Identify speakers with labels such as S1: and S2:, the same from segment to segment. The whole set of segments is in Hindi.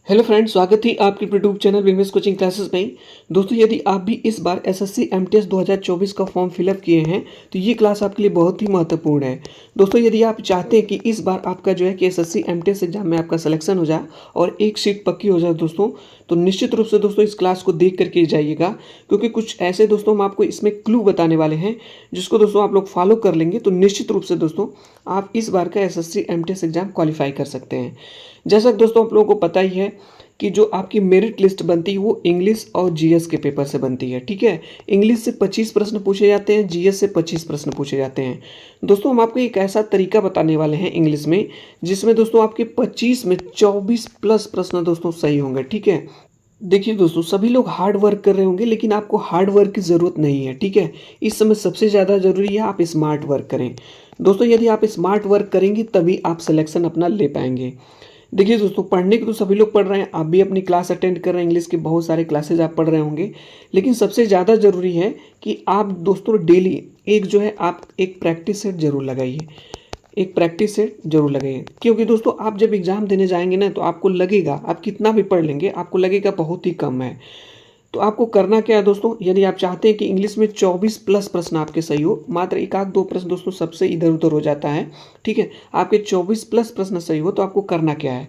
S1: हेलो फ्रेंड्स, स्वागत है आपके YouTube channel business coaching classes में। दोस्तों, यदि आप भी इस बार एसएससी एमटीएस 2024 का फॉर्म फिलअप किए हैं तो ये क्लास आपके लिए बहुत ही महत्वपूर्ण है। दोस्तों, यदि आप चाहते हैं कि इस बार आपका जो है कि एसएससी एमटीएस एग्जाम में आपका सिलेक्शन हो जाए और एक सीट पक्की हो जाए दोस्तों, तो निश्चित रूप से दोस्तों इस क्लास को देख करके जाइएगा, क्योंकि कुछ ऐसे दोस्तों हम आपको इसमें क्लू बताने वाले हैं जिसको दोस्तों आप लोग फॉलो कर लेंगे तो निश्चित रूप से दोस्तों आप इस बार का एसएससी एमटीएस एग्जाम क्वालिफाई कर सकते हैं। जैसा कि दोस्तों आप लोगों को पता ही है कि जो आपकी मेरिट लिस्ट बनती है वो इंग्लिश और जीएस के पेपर से बनती है। ठीक है, इंग्लिश से 25 प्रश्न पूछे जाते हैं, जीएस से 25 प्रश्न पूछे जाते हैं। दोस्तों, हम आपको एक ऐसा तरीका बताने वाले हैं इंग्लिश में जिसमें दोस्तों आपके 25 में 24 प्लस प्रश्न दोस्तों सही होंगे। ठीक है, देखिए दोस्तों, सभी लोग हार्ड वर्क कर रहे होंगे लेकिन आपको हार्ड वर्क की ज़रूरत नहीं है। ठीक है, इस समय सबसे ज़्यादा ज़रूरी है आप स्मार्ट वर्क करें। दोस्तों, यदि आप स्मार्ट वर्क करेंगे तभी आप सिलेक्शन अपना ले पाएंगे। देखिए दोस्तों, पढ़ने के तो सभी लोग पढ़ रहे हैं, आप भी अपनी क्लास अटेंड कर रहे हैं, इंग्लिश के बहुत सारे क्लासेज आप पढ़ रहे होंगे, लेकिन सबसे ज़्यादा ज़रूरी है कि आप दोस्तों डेली एक जो है आप एक प्रैक्टिस सेट जरूर लगाइए। एक प्रैक्टिस सेट जरूर लगाइए, क्योंकि दोस्तों आप जब एग्ज़ाम देने जाएंगे ना तो आपको लगेगा, आप कितना भी पढ़ लेंगे आपको लगेगा बहुत ही कम है। तो आपको करना क्या है दोस्तों, यदि आप चाहते हैं कि इंग्लिश में 24 प्लस प्रश्न आपके सही हो, मात्र एक आध दो प्रश्न दोस्तों सबसे इधर उधर हो जाता है। ठीक है, आपके 24 प्लस प्रश्न सही हो तो आपको करना क्या है,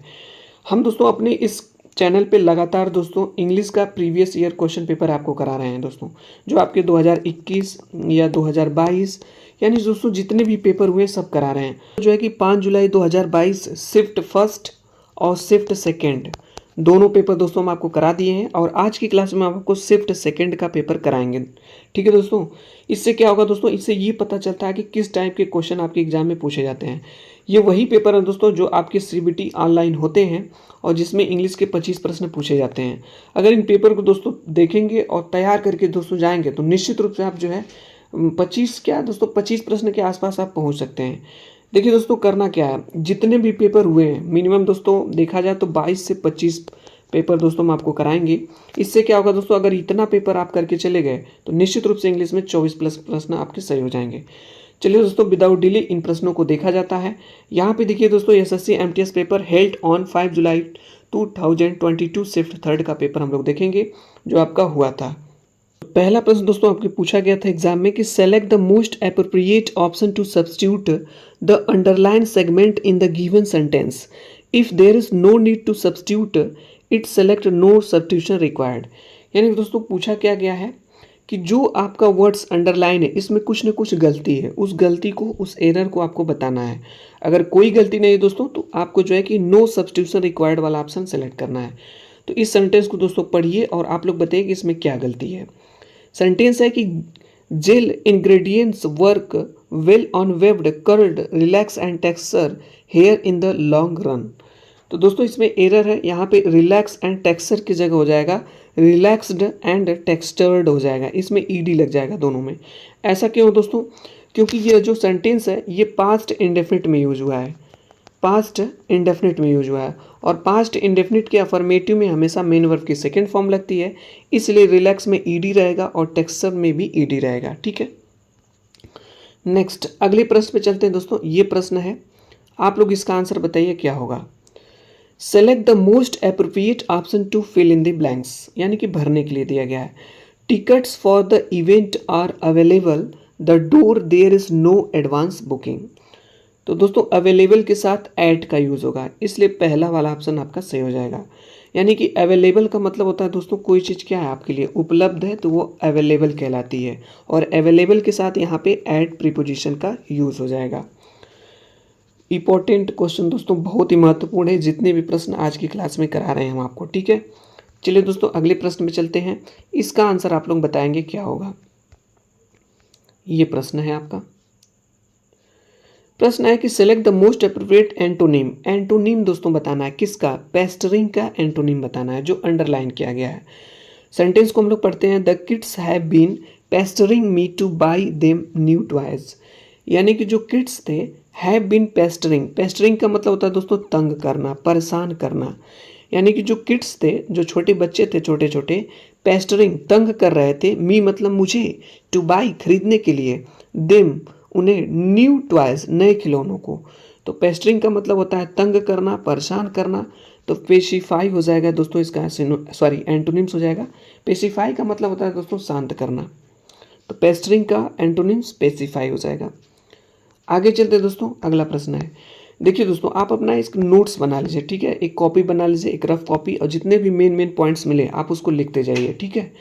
S1: हम दोस्तों अपने इस चैनल पे लगातार दोस्तों इंग्लिश का प्रीवियस ईयर क्वेश्चन पेपर आपको करा रहे हैं दोस्तों, जो आपके 2021 या 2022 यानी दोस्तों जितने भी पेपर हुए सब करा रहे हैं। जो है कि 5 जुलाई 2022 शिफ्ट फर्स्ट और शिफ्ट सेकेंड दोनों पेपर दोस्तों हम आपको करा दिए हैं, और आज की क्लास में आपको शिफ्ट सेकेंड का पेपर कराएंगे। ठीक है दोस्तों, इससे क्या होगा दोस्तों, इससे ये पता चलता है कि किस टाइप के क्वेश्चन आपके एग्जाम में पूछे जाते हैं। ये वही पेपर है दोस्तों जो आपके सीबीटी ऑनलाइन होते हैं और जिसमें इंग्लिश के 25 प्रश्न पूछे जाते हैं। अगर इन पेपर को दोस्तों देखेंगे और तैयार करके दोस्तों जाएंगे तो निश्चित रूप से आप जो है 25 क्या दोस्तों 25 प्रश्न के आसपास आप पहुंच सकते हैं। देखिए दोस्तों, करना क्या है, जितने भी पेपर हुए हैं मिनिमम दोस्तों देखा जाए तो 22 से 25 पेपर दोस्तों हम आपको कराएंगे। इससे क्या होगा दोस्तों, अगर इतना पेपर आप करके चले गए तो निश्चित रूप से इंग्लिश में 24 प्लस प्रश्न आपके सही हो जाएंगे। चलिए दोस्तों, विदाउट डिले इन प्रश्नों को देखा जाता है। यहाँ पे देखिए दोस्तों, SSC MTS paper held on 5 July 2022 shift third का पेपर हम लोग देखेंगे जो आपका हुआ था। पहला प्रश्न दोस्तों आपके पूछा गया था एग्जाम में कि select the most appropriate option to substitute the underline segment in the given sentence. If there is no need to substitute it select no substitution required. यानी दोस्तों पूछा क्या गया है कि जो आपका वर्ड्स अंडरलाइन है इसमें कुछ न कुछ गलती है, उस गलती को उस एरर को आपको बताना है। अगर कोई गलती नहीं है दोस्तों तो आपको जो है कि नो सब्स्टिट्यूशन रिक्वायर्ड वाला ऑप्शन सेलेक्ट करना है। तो इस सेंटेंस को दोस्तों पढ़िए और आप लोग बताइए कि इसमें क्या गलती है। सेंटेंस है कि gel ingredients work well on waved curled relax and texture hair in the long run. तो दोस्तों इसमें एरर है, यहाँ पे रिलैक्स एंड टेक्सचर की जगह हो जाएगा रिलैक्स्ड एंड टेक्सचर्ड हो जाएगा, इसमें ईडी लग जाएगा दोनों में। ऐसा क्यों दोस्तों, क्योंकि ये जो सेंटेंस है ये पास्ट इंडेफिनिट में यूज हुआ है, पास्ट इंडेफिनिट में यूज हुआ है, और पास्ट इंडेफिनिट के अफर्मेटिव में हमेशा मेन वर्ब की सेकेंड फॉर्म लगती है, इसलिए रिलैक्स में ईडी रहेगा और टेक्सचर में भी ईडी रहेगा। ठीक है, नेक्स्ट अगले प्रश्न पे चलते हैं दोस्तों। ये प्रश्न है, आप लोग इसका आंसर बताइए क्या होगा। Select the most appropriate option to fill in the blanks, यानी कि भरने के लिए दिया गया है। Tickets for the event are available the door there is no advance booking. तो दोस्तों अवेलेबल के साथ ऐट का यूज़ होगा, इसलिए पहला वाला ऑप्शन आपका सही हो जाएगा। यानी कि अवेलेबल का मतलब होता है दोस्तों कोई चीज़ क्या है आपके लिए उपलब्ध है तो वो अवेलेबल कहलाती है, और अवेलेबल के साथ यहाँ पे ऐट प्रीपोजिशन का यूज़ हो जाएगा। इंपॉर्टेंट क्वेश्चन दोस्तों, बहुत ही महत्वपूर्ण है, जितने भी प्रश्न आज की क्लास में करा रहे हैं हम आपको। ठीक है, चलिए दोस्तों अगले प्रश्न में चलते हैं, इसका आंसर आप लोग बताएंगे क्या होगा। ये प्रश्न है आपका, प्रश्न है कि select the most appropriate antonym. Antonym दोस्तों बताना है किसका, पेस्टरिंग का एंटोनिम बताना है जो अंडरलाइन किया गया है। सेंटेंस को हम लोग पढ़ते हैं, the kids have been pestering me to buy them new toys. यानी कि जो किड्स थे हैव बीन पेस्टरिंग, पेस्टरिंग का मतलब होता है दोस्तों तंग करना, परेशान करना। यानी कि जो किड्स थे, जो छोटे बच्चे थे छोटे छोटे, पेस्टरिंग तंग कर रहे थे, मी मतलब मुझे, टू बाई खरीदने के लिए, देम उन्हें, न्यू टॉयज नए खिलौनों को। तो पेस्टरिंग का मतलब होता है तंग करना, परेशान करना। तो पेसिफाई हो जाएगा दोस्तों, इसका एंटोनिम्स हो जाएगा। पेसिफाई का मतलब होता है दोस्तों शांत करना, तो पेस्टरिंग का एंटोनिम्स पेसिफाई हो जाएगा। आगे चलते हैं दोस्तों, अगला प्रश्न है। देखिए दोस्तों, आप अपना एक नोट्स बना लीजिए, ठीक है, एक कॉपी बना लीजिए, एक रफ कॉपी, और जितने भी मेन पॉइंट्स मिले आप उसको लिखते जाइए, ठीक है।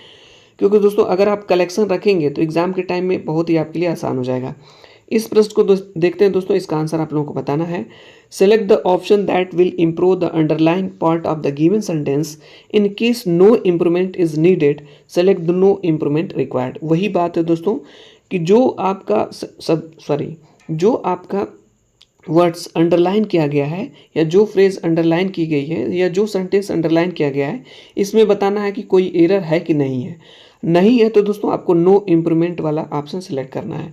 S1: क्योंकि दोस्तों अगर आप कलेक्शन रखेंगे तो एग्जाम के टाइम में बहुत ही आपके लिए आसान हो जाएगा। इस प्रश्न को देखते हैं दोस्तों, इसका आंसर आप लोगों को बताना है। Select the option that will improve the underline part of the given sentence in case no improvement is needed, select the no improvement required. वही बात है दोस्तों कि जो आपका वर्ड्स अंडरलाइन किया गया है, या जो फ्रेज अंडरलाइन की गई है, या जो सेंटेंस अंडरलाइन किया गया है, इसमें बताना है कि कोई एरर है कि नहीं है। नहीं है तो दोस्तों आपको नो इम्प्रूवमेंट वाला ऑप्शन सेलेक्ट करना है।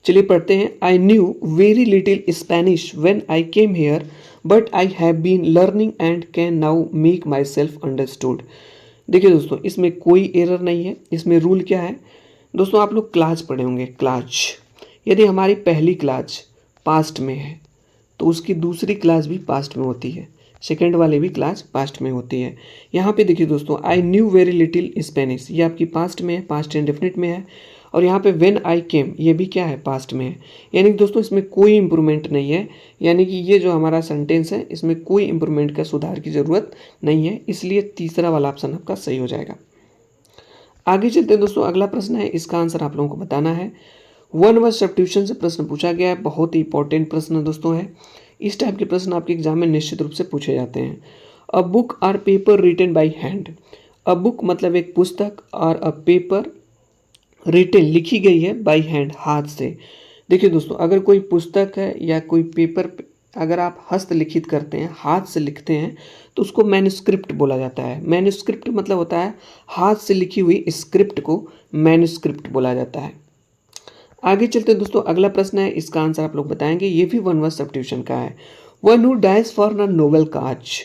S1: चलिए पढ़ते हैं। I knew very little Spanish when I came here, but I have been learning and can now make myself understood. देखिए दोस्तों, इसमें कोई एरर नहीं है। इसमें रूल क्या है दोस्तों, आप लोग क्लास पढ़े होंगे। क्लास, यदि हमारी पहली क्लास पास्ट में है तो उसकी दूसरी क्लास भी पास्ट में होती है, सेकेंड वाली भी क्लास पास्ट में होती है। यहाँ पे देखिए दोस्तों, आई न्यू वेरी लिटिल स्पेनिश, ये आपकी पास्ट में है, पास्ट इंडेफिनिट में है। और यहाँ पे व्हेन आई केम, ये भी क्या है, पास्ट में है। यानी कि दोस्तों इसमें कोई इम्प्रूवमेंट नहीं है, यानी कि ये जो हमारा सेंटेंस है इसमें कोई इम्प्रूवमेंट का, सुधार की ज़रूरत नहीं है, इसलिए तीसरा वाला ऑप्शन आपका सही हो जाएगा। आगे चलते हैं दोस्तों, अगला प्रश्न है, इसका आंसर आप लोगों को बताना है। वन वर्ड सब्स्टिट्यूशन से प्रश्न पूछा गया है, बहुत ही इंपॉर्टेंट प्रश्न दोस्तों है। इस टाइप के प्रश्न आपके एग्जाम में निश्चित रूप से पूछे जाते हैं। A book or paper written by hand, a book मतलब एक पुस्तक, और अ पेपर रिटन लिखी गई है, बाई हैंड हाथ से। देखिए दोस्तों, अगर कोई पुस्तक है या कोई पेपर अगर आप हस्तलिखित करते हैं, हाथ से लिखते हैं, तो उसको मैन्युस्क्रिप्ट बोला जाता है। मैन्युस्क्रिप्ट मतलब होता है हाथ से लिखी हुई स्क्रिप्ट को मैन्युस्क्रिप्ट बोला जाता है। आगे चलते हैं दोस्तों, अगला प्रश्न है, इसका आंसर आप लोग बताएंगे। ये भी वन वर्ड सब्स्टिट्यूशन का है। One who dies for a noble cause,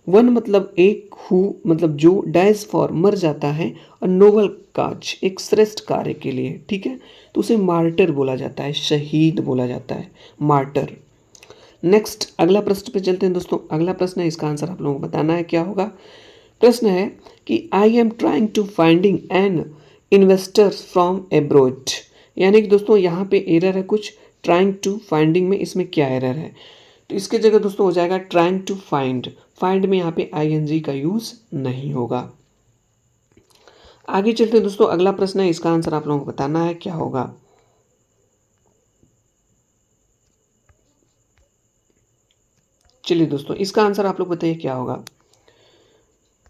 S1: one मतलब एक, हु मतलब जो, डाइज फॉर मर जाता है, और नोबल काज एक श्रेष्ठ कार्य के लिए, ठीक है, तो उसे मार्टर बोला जाता है, शहीद बोला जाता है, मार्टर। नेक्स्ट अगला प्रश्न पे चलते हैं दोस्तों। अगला प्रश्न है, इसका आंसर आप लोगों को बताना है क्या होगा। प्रश्न है कि I am trying to finding an investors from abroad, यानी कि दोस्तों यहाँ पे एरर है कुछ, ट्राइंग टू फाइंडिंग में इसमें क्या एरर है, तो इसके जगह दोस्तों हो जाएगा ट्राइंग टू फाइंड। फाइंड में यहाँ पे आईएनजी का यूज नहीं होगा। आगे चलते हैं दोस्तों, अगला प्रश्न है, इसका आंसर आप लोगों को बताना है क्या होगा। चलिए दोस्तों, इसका आंसर आप लोग बताइए क्या होगा।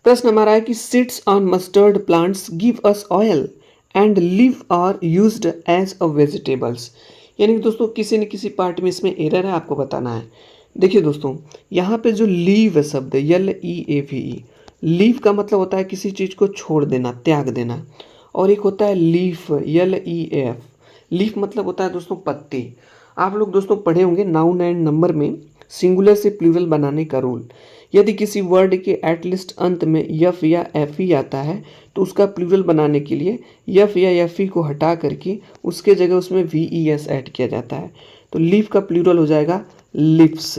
S1: प्रश्न हमारा है कि seeds on mustard plants give us oil and leave are used as a vegetables, यानी कि दोस्तों किसी न किसी पार्ट में इसमें एरर है, आपको बताना है। देखिए दोस्तों, यहाँ पे जो लीव शब्द है, LEAVE, लीव का मतलब होता है किसी चीज़ को छोड़ देना, त्याग देना, और एक होता है लीफ, LEAF, लीफ मतलब होता है दोस्तों पत्ती। आप लोग दोस्तों पढ़े होंगे नाउन एंड नंबर में सिंगुलर से प्लूरल बनाने का रूल। यदि किसी वर्ड के एटलिस्ट अंत में यफ या एफ ई आता है तो उसका प्लूरल बनाने के लिए यफ या एफ ई को हटा करके उसके जगह उसमें VES ऐड किया जाता है। तो लीफ का प्लूरल हो जाएगा लिप्स,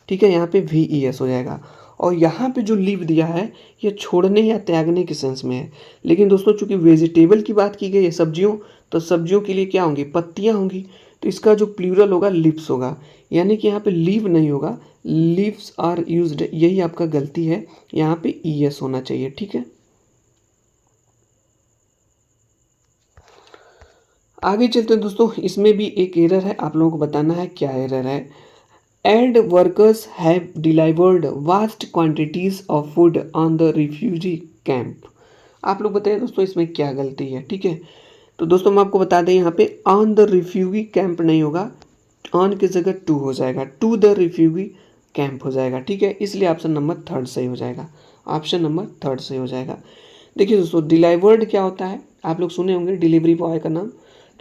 S1: ठीक है, यहाँ पे VES हो जाएगा। और यहाँ पे जो लीव दिया है ये छोड़ने या त्यागने के सेंस में है, लेकिन दोस्तों चूंकि वेजिटेबल की बात की गई है, सब्जियों, तो सब्जियों के लिए क्या होंगी, पत्तियाँ होंगी, तो इसका जो प्लूरल होगा लिप्स होगा, यानी कि यहाँ पे लीव नहीं होगा, लीव्स आर यूज्ड, यही आपका गलती है, यहाँ पे ES होना चाहिए, ठीक है। आगे चलते हैं दोस्तों, इसमें भी एक एरर है, आप लोगों को बताना है क्या एरर है। Aid workers have delivered vast quantities of food on the refugee camp. आप लोग बताइए दोस्तों इसमें क्या गलती है, ठीक है। तो दोस्तों हम आपको बता दें, यहाँ पे ऑन द रिफ्यूजी कैंप नहीं होगा, ऑन की जगह टू हो जाएगा, टू द रिफ्यूजी कैंप हो जाएगा, ठीक है, इसलिए ऑप्शन नंबर थर्ड सही हो जाएगा, ऑप्शन नंबर थर्ड सही हो जाएगा। देखिए दोस्तों, डिलीवर्ड क्या होता है, आप लोग सुने होंगे डिलीवरी बॉय का नाम।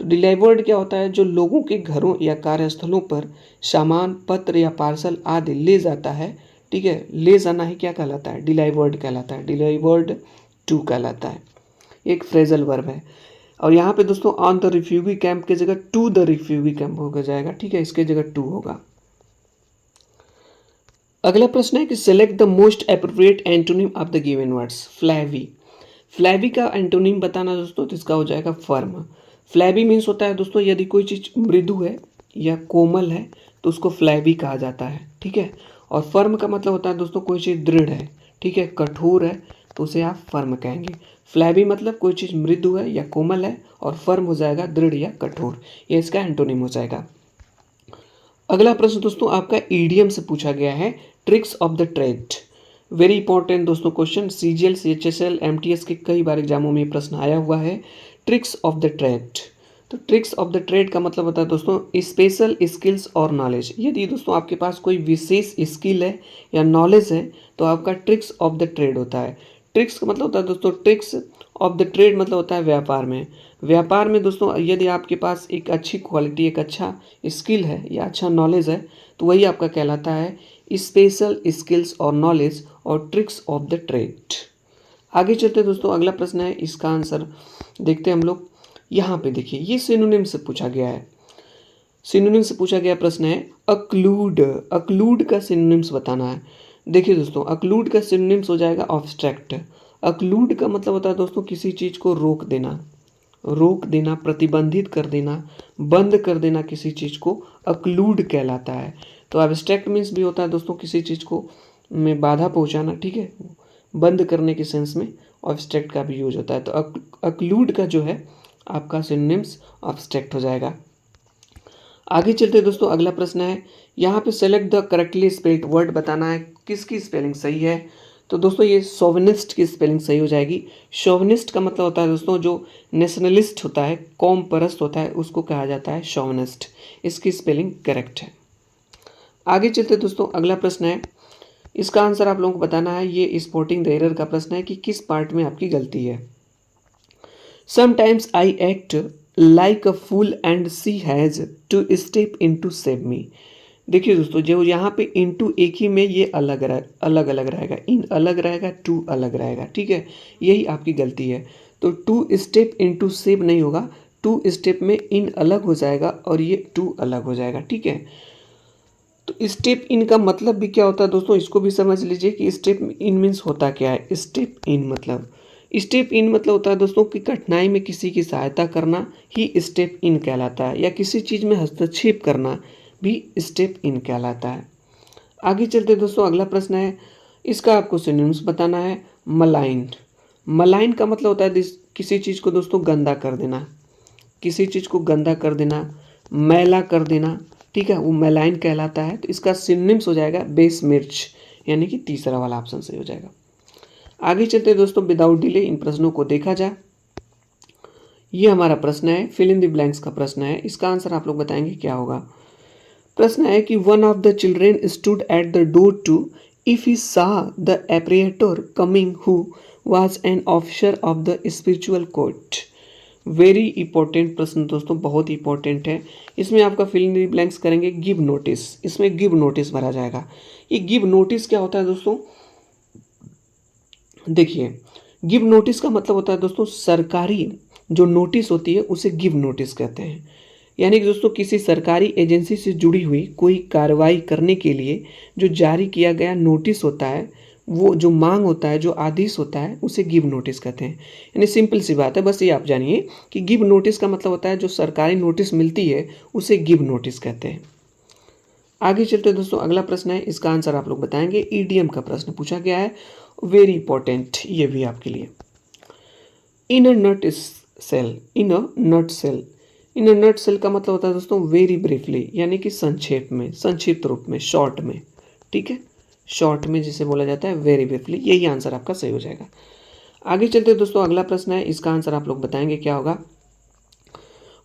S1: तो डिलीवर्ड क्या होता है, जो लोगों के घरों या कार्यस्थलों पर सामान, पत्र या पार्सल आदि ले जाता है, ठीक है, ले जाना ही क्या कहलाता है, डिलीवर्ड कहलाता है, डिलीवर्ड टू कहलाता है, एक फ्रेजल वर्ब है। और यहाँ पे दोस्तों ऑन द रिफ्यूजी कैंप की जगह टू द रिफ्यूजी कैंप हो जाएगा, ठीक है, इसके जगह टू होगा। अगला प्रश्न है कि select the most appropriate antonym of the given words. फ्लैवी, फ्लैवी का एंटोनिम बताना दोस्तों, तो इसका हो जाएगा फर्म। फ्लैवी मीन्स होता है दोस्तों यदि कोई चीज़ मृदु है या कोमल है तो उसको फ्लैवी कहा जाता है, ठीक है। और फर्म का मतलब होता है दोस्तों कोई चीज़ दृढ़ है, ठीक है, कठोर है तो उसे आप फर्म कहेंगे। फ्लैवी मतलब कोई चीज़ मृदु है या कोमल है, और फर्म हो जाएगा दृढ़ या कठोर, ये इसका एंटोनिम हो जाएगा। अगला प्रश्न दोस्तों आपका ईडीएम से पूछा गया है, tricks of the trade. Very important दोस्तों क्वेश्चन, सीजीएल, सीएचएसएल, एमटीएस के कई बार एग्जामों में प्रश्न आया हुआ है। ट्रिक्स ऑफ द ट्रेड, तो ट्रिक्स ऑफ द ट्रेड का मतलब होता है दोस्तों स्पेशल स्किल्स और नॉलेज। यदि दोस्तों आपके पास कोई विशेष स्किल है या नॉलेज है तो आपका ट्रिक्स ऑफ द ट्रेड होता है। ट्रिक्स का मतलब होता है दोस्तों, ट्रिक्स ऑफ द ट्रेड मतलब होता है व्यापार में। व्यापार में दोस्तों यदि आपके पास एक अच्छी क्वालिटी, एक अच्छा स्किल है या अच्छा नॉलेज है तो वही आपका कहलाता है स्पेशल स्किल्स और नॉलेज और ट्रिक्स ऑफ द ट्रेड। आगे चलते दोस्तों, अगला प्रश्न है, इसका आंसर देखते हैं हम लोग। यहाँ पे देखिए, ये सिनोनिम से पूछा गया है। सिनोनिम से पूछा गया प्रश्न है अक्लूड। अक्लूड का सिनोनिम्स बताना है। देखिए दोस्तों, अक्लूड का सिनोनिम्स हो जाएगा ऑब्स्ट्रैक्ट। अक्लूड का मतलब होता है दोस्तों किसी चीज़ को रोक देना, रोक देना, प्रतिबंधित कर देना, बंद कर देना, किसी चीज़ को अक्लूड कहलाता है। तो एब्स्ट्रैक्ट मीन्स भी होता है दोस्तों किसी चीज़ को में बाधा पहुंचाना, ठीक है, बंद करने के सेंस में ऑब्स्ट्रैक्ट का भी यूज होता है। तो अक्लूड का जो है आपका सिनोनिम्स ऑब्स्ट्रैक्ट हो जाएगा। आगे चलते दोस्तों, अगला प्रश्न है, यहाँ पे select the correctly spelled word बताना है, किसकी स्पेलिंग सही है। तो दोस्तों ये शोविनिस्ट की स्पेलिंग सही हो जाएगी। शोविनिस्ट का मतलब होता है दोस्तों जो नेशनलिस्ट होता है, कौम परस्त होता है, उसको कहा जाता है शोविनिस्ट। इसकी स्पेलिंग करेक्ट है। आगे चलते दोस्तों, अगला प्रश्न है, इसका आंसर आप लोगों को बताना है। ये स्पॉटिंग द एरर का प्रश्न है कि किस पार्ट में आपकी गलती है। Sometimes I act like a fool and she has to step in to save me. देखिए दोस्तों, जो यहाँ पे इनटू एक ही में ये अलग अलग रहेगा, इन अलग रहेगा, टू अलग रहेगा, ठीक है, यही आपकी गलती है। तो टू स्टेप इनटू सेव नहीं होगा, टू स्टेप में इन अलग हो जाएगा और ये टू अलग हो जाएगा, ठीक है। तो स्टेप इन का मतलब भी क्या होता है दोस्तों, इसको भी समझ लीजिए कि स्टेप इन मीन्स होता क्या है। स्टेप इन मतलब होता है दोस्तों कि कठिनाई में किसी की सहायता करना ही स्टेप इन कहलाता है, या किसी चीज़ में हस्तक्षेप करना भी स्टेप इन कहलाता है। आगे चलते दोस्तों, अगला प्रश्न है, इसका आपको सिनोनिम्स बताना है। मलाइन, मलाइन का मतलब होता है किसी चीज़ को दोस्तों गंदा कर देना, किसी चीज़ को गंदा कर देना, मैला कर देना, ठीक है, वो मैलाइन कहलाता है। तो इसका सिनोनिम्स हो जाएगा बेस मिर्च, यानी कि तीसरा वाला ऑप्शन सही हो जाएगा। आगे चलते दोस्तों, विदाउट डिले इन प्रश्नों को देखा जाए। ये हमारा प्रश्न है, फिल इन द ब्लैंक्स का प्रश्न है, इसका आंसर आप लोग बताएंगे क्या होगा। प्रश्न है कि one of the children stood at the door to if he saw the apparitor coming who was an officer of the spiritual court. Very important प्रश्न दोस्तों, बहुत इंपॉर्टेंट है। इसमें आपका फिल इन द ब्लैंक्स करेंगे गिव नोटिस, इसमें गिव नोटिस भरा जाएगा। ये गिव नोटिस क्या होता है दोस्तों, देखिए, गिव नोटिस का मतलब होता है दोस्तों सरकारी जो नोटिस होती है उसे गिव नोटिस कहते हैं। यानी कि दोस्तों किसी सरकारी एजेंसी से जुड़ी हुई कोई कार्रवाई करने के लिए जो जारी किया गया नोटिस होता है, वो जो मांग होता है, जो आदेश होता है, उसे गिव नोटिस कहते हैं। यानी सिंपल सी बात है, बस ये आप जानिए कि गिव नोटिस का मतलब होता है जो सरकारी नोटिस मिलती है उसे गिव नोटिस कहते हैं। आगे चलते हैं दोस्तों, अगला प्रश्न है, इसका आंसर आप लोग बताएंगे। ईडीएम का प्रश्न पूछा गया है, वेरी इंपॉर्टेंट ये भी आपके लिए। इन अ नट सेल, इन अ नट सेल, इन अ नट सेल का मतलब होता है दोस्तों वेरी ब्रीफली, यानी कि संक्षेप में, संक्षिप्त रूप में, शॉर्ट में, ठीक है, शॉर्ट में जिसे बोला जाता है वेरी ब्रीफली, यही आंसर आपका सही हो जाएगा। आगे चलते हैं दोस्तों, अगला प्रश्न है, इसका आंसर आप लोग बताएंगे क्या होगा।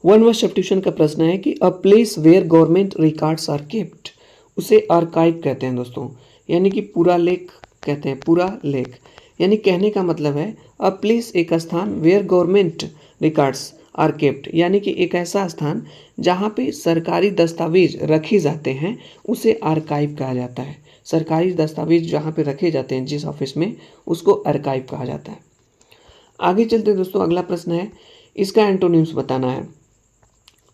S1: वन वर्ड सब्स्टिट्यूशन का प्रश्न है कि a place where government records are kept, उसे आर्काइव कहते हैं दोस्तों, यानी कि पूरा लेख कहते हैं, पूरा लेख। यानी कहने का मतलब है अ प्लेस एक स्थान, where government records are kept, यानी कि एक ऐसा स्थान जहाँ पे सरकारी दस्तावेज रखे जाते हैं उसे आर्काइव कहा जाता है। सरकारी दस्तावेज जहाँ पे रखे जाते हैं जिस ऑफिस में, उसको आर्काइव कहा जाता है। आगे चलते दोस्तों, अगला प्रश्न है, इसका एंटोनिम्स बताना है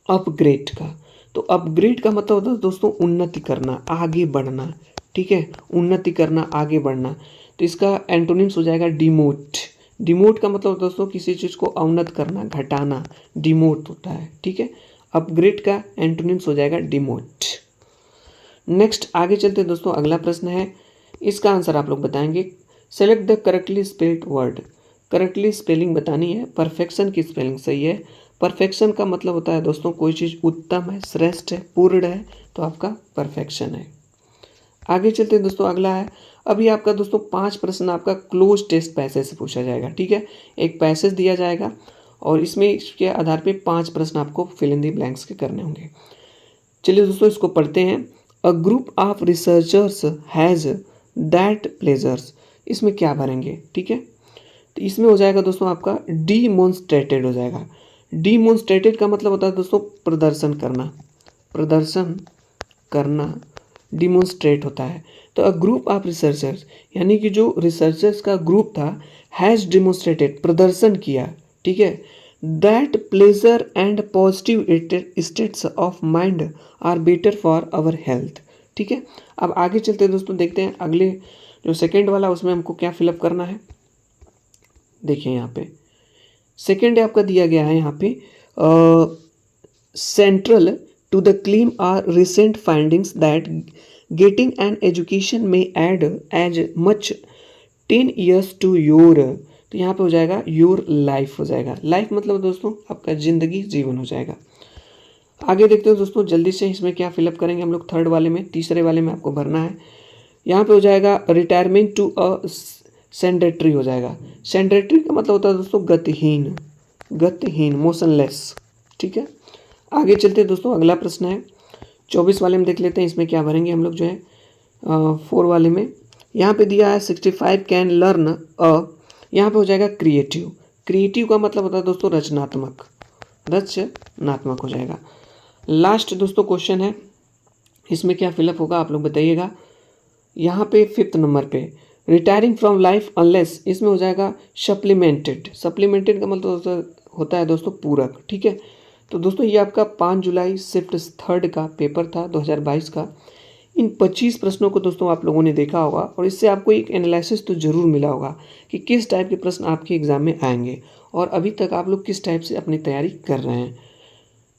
S1: अपग्रेड का। तो अपग्रेड का मतलब होता है दोस्तों उन्नति करना, आगे बढ़ना, ठीक है, उन्नति करना, आगे बढ़ना। तो इसका एंटोनिम्स हो जाएगा डिमोट। डिमोट का मतलब दोस्तों किसी चीज़ को अवनत करना, घटाना, डिमोट होता है, ठीक है। अपग्रेड का एंटोनिम्स हो जाएगा डिमोट। नेक्स्ट आगे चलते हैं दोस्तों, अगला प्रश्न है, इसका आंसर आप लोग बताएंगे। Select the correctly spelled word. Correctly spelling बतानी है। परफेक्शन की स्पेलिंग सही है। परफेक्शन का मतलब होता है दोस्तों कोई चीज़ उत्तम है, श्रेष्ठ है, पूर्ण है, तो आपका परफेक्शन है। आगे चलते हैं दोस्तों, अगला है, अभी आपका दोस्तों 5 प्रश्न आपका क्लोज टेस्ट पैसेज से पूछा जाएगा, ठीक है। एक पैसेज दिया जाएगा और इसमें इसके आधार पे 5 प्रश्न आपको फिल इन द ब्लैंक्स के करने होंगे। चलिए दोस्तों इसको पढ़ते हैं। A group of researchers has that pleasures, इसमें क्या भरेंगे, ठीक है। तो इसमें हो जाएगा दोस्तों आपका डीमोन्स्ट्रेटेड हो जाएगा। डीमोन्स्ट्रेटेड का मतलब होता है दोस्तों प्रदर्शन करना, प्रदर्शन करना डिमोन्स्ट्रेट होता है। तो अ ग्रुप ऑफ रिसर्चर्स यानी कि जो रिसर्चर्स का ग्रुप था, हैज़ डिमोन्स्ट्रेटेड प्रदर्शन किया, ठीक है, that pleasure and positive states of mind are better for our health, ठीक है। अब आगे चलते हैं दोस्तों, देखते हैं अगले जो सेकेंड वाला उसमें हमको क्या फिलअप करना है। देखिए यहाँ पे सेकेंड आपका दिया गया है यहाँ पे central to the claim are recent findings that getting an education may add as much 10 years to your, तो यहाँ पे हो जाएगा योर लाइफ हो जाएगा। लाइफ मतलब दोस्तों आपका ज़िंदगी, जीवन हो जाएगा। आगे देखते हो दोस्तों जल्दी से, इसमें क्या फिलअप करेंगे हम लोग थर्ड वाले में, तीसरे वाले में आपको भरना है। यहाँ पे हो जाएगा रिटायरमेंट टू अ सेंडेटरी हो जाएगा। सेंडेटरी का मतलब होता है दोस्तों गतिहीन, गतिहीन, मोशनलेस, ठीक है। आगे चलते हैं दोस्तों, अगला प्रश्न है 24 वाले में देख लेते हैं, इसमें क्या भरेंगे हम लोग जो है 4 वाले में। यहाँ पे दिया है 65 कैन लर्न अ, यहाँ पे हो जाएगा क्रिएटिव। क्रिएटिव का मतलब होता है दोस्तों रचनात्मक, रचनात्मक हो जाएगा। लास्ट दोस्तों क्वेश्चन है, इसमें क्या फिलअप होगा आप लोग बताइएगा। यहाँ पे 5th नंबर पे रिटायरिंग फ्रॉम लाइफ अनलेस, इसमें हो जाएगा सप्लीमेंटेड। सप्लीमेंटेड का मतलब होता है दोस्तों पूरक, ठीक है। तो दोस्तों ये आपका 5 जुलाई शिफ्ट 3rd का पेपर था 2022 का। इन 25 प्रश्नों को दोस्तों आप लोगों ने देखा होगा और इससे आपको एक एनालिसिस तो ज़रूर मिला होगा कि किस टाइप के प्रश्न आपके एग्ज़ाम में आएंगे और अभी तक आप लोग किस टाइप से अपनी तैयारी कर रहे हैं।